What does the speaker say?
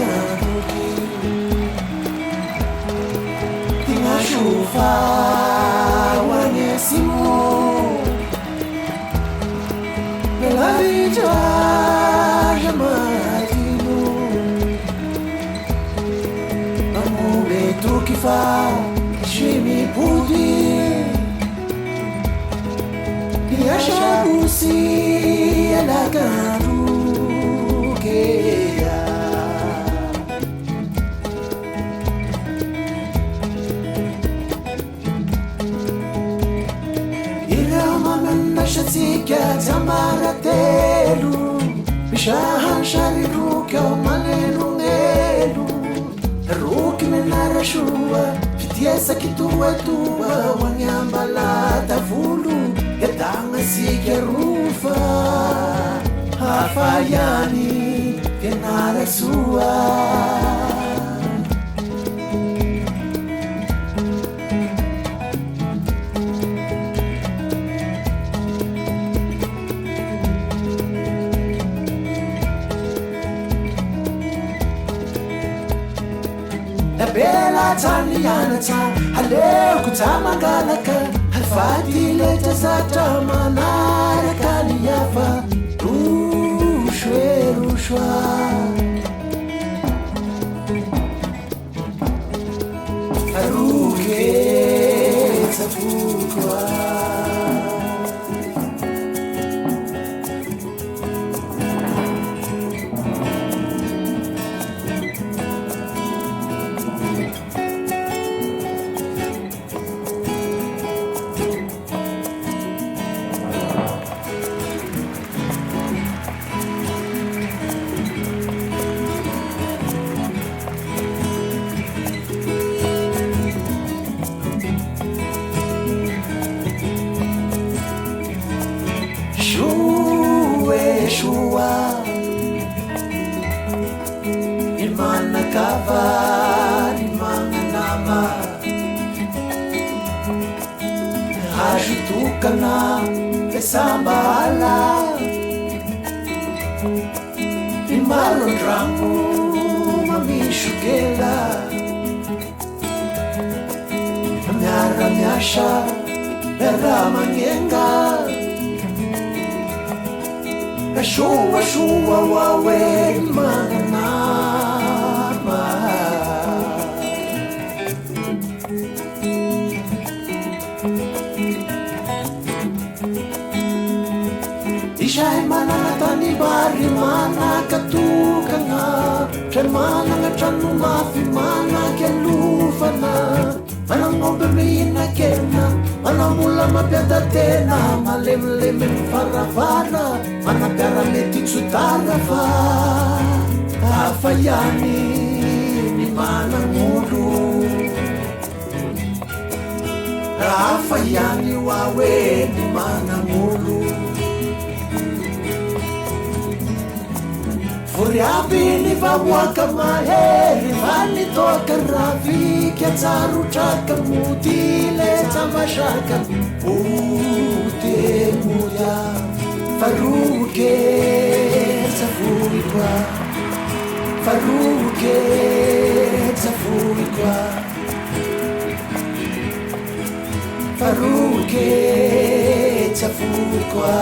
ngaruki tingashufa wanyesimu melavija jamatinu amubetukifa shimi pudi yashabusi alagarukeya iramamannashatsiga tamaratelu bishahan shariruka malelungelu rukimenarashua fitiesa kituatua wanyambalata vulu yatanga sikerufa hafayani kenarasua bela taniyanata haleu kutamangalaka halfatile tasatamanarakalyafa rushwerushwa aruketsafukwa Shua imana kava imana nama ajitukana esambala imalondramu mamishukela myara myasha eramanyenga Shua shua wawe manama Ishai mana tani bari mana katukanga Shemana ngatranu mafi mana kelufana Mana ngombe mina kena Mana mula mapiata tena Malem-lem farafana Mana piara meti tsutarafa Afayani ni mana ngulu Afayani wawe ni mana ngulu Furiapi ni vawaka maheri Vani toka rafiki ya taru chaka mutile tamashaka Ute muya Faruke tafurikwa Faruke tafurikwa Faruke tafurikwa